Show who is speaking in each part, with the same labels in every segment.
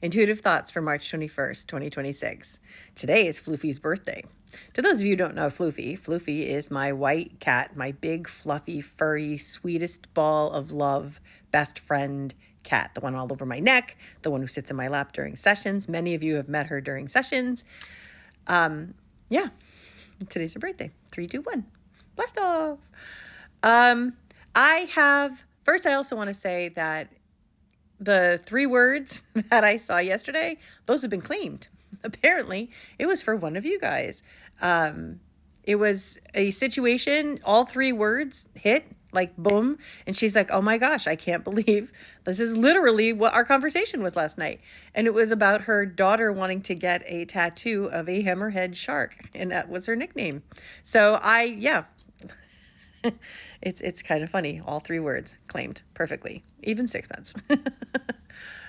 Speaker 1: Intuitive Thoughts for March 21st, 2026. Today is Floofy's birthday. To those of you who don't know Floofy, Floofy is my white cat, my big, fluffy, furry, sweetest ball of love, best friend cat, the one all over my neck, the one who sits in my lap during sessions. Many of you have met her during sessions. Yeah, today's her birthday. 3, 2, 1. Blast off. First, I also want to say that the 3 words that I saw yesterday, those have been claimed. Apparently, it was for one of you guys. It was a situation, all 3 words hit like boom. And she's like, oh my gosh, I can't believe this is literally what our conversation was last night. And it was about her daughter wanting to get a tattoo of a hammerhead shark. And that was her nickname. So it's kind of funny. All 3 words claimed perfectly, even sixpence.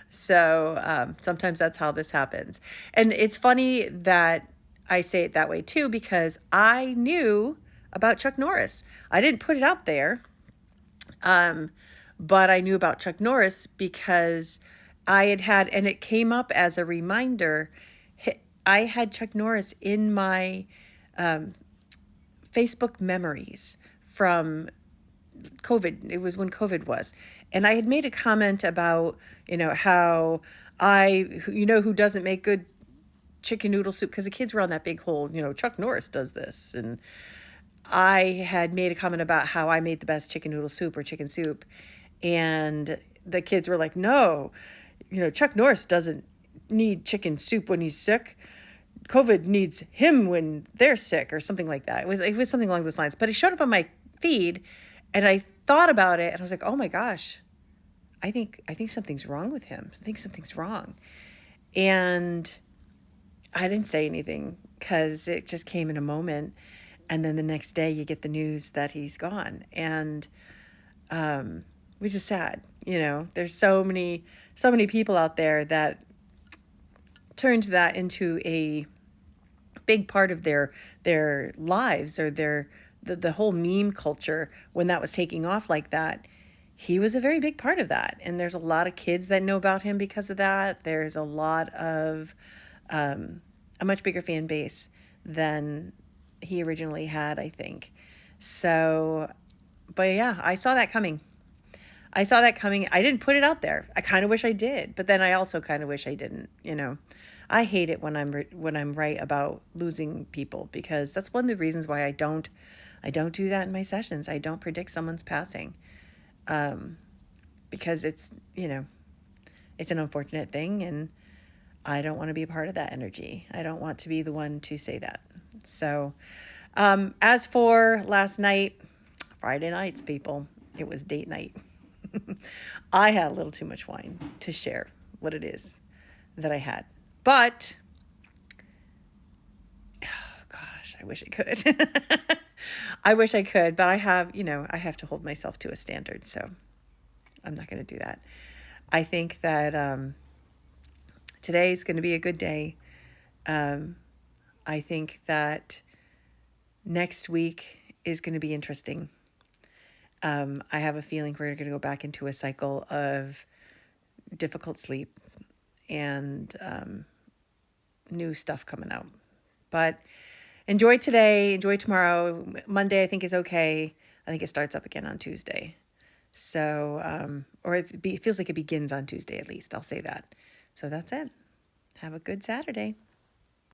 Speaker 1: So sometimes that's how this happens. And it's funny that I say it that way too, because I knew about Chuck Norris. I didn't put it out there, but I knew about Chuck Norris because and it came up as a reminder. I had Chuck Norris in my Facebook memories from COVID. It was when COVID was. And I had made a comment about, how who doesn't make good chicken noodle soup, because the kids were on that big whole, Chuck Norris does this. And I had made a comment about how I made the best chicken noodle soup or chicken soup. And the kids were like, no, Chuck Norris doesn't need chicken soup when he's sick. COVID needs him when they're sick, or something like that. It was something along those lines. But it showed up on my feed, and I thought about it, and I was like, oh my gosh, I think something's wrong with him. I think something's wrong. And I didn't say anything because it just came in a moment. And then the next day you get the news that he's gone. And which is sad. There's so many people out there that turned that into a big part of their lives, or the whole meme culture when that was taking off like that. He was a very big part of that. And there's a lot of kids that know about him because of that. There's a lot of a much bigger fan base than he originally had, I think. So, but yeah, I saw that coming. I didn't put it out there. I kind of wish I did, but then I also kind of wish I didn't. I hate it when I'm right about losing people, because that's one of the reasons why I don't do that in my sessions. I don't predict someone's passing, because it's it's an unfortunate thing, and I don't want to be a part of that energy. I don't want to be the one to say that. So, as for last night, Friday nights, people, it was date night. I had a little too much wine to share what it is that I had. But, oh gosh, I wish I could. I wish I could, but I have to hold myself to a standard. So I'm not going to do that. I think that today's going to be a good day. I think that next week is going to be interesting. I have a feeling we're going to go back into a cycle of difficult sleep and new stuff coming out. But enjoy today, enjoy tomorrow. Monday, I think, is okay. I think it starts up again on Tuesday. So, or it feels like it begins on Tuesday at least. I'll say that. So that's it. Have a good Saturday.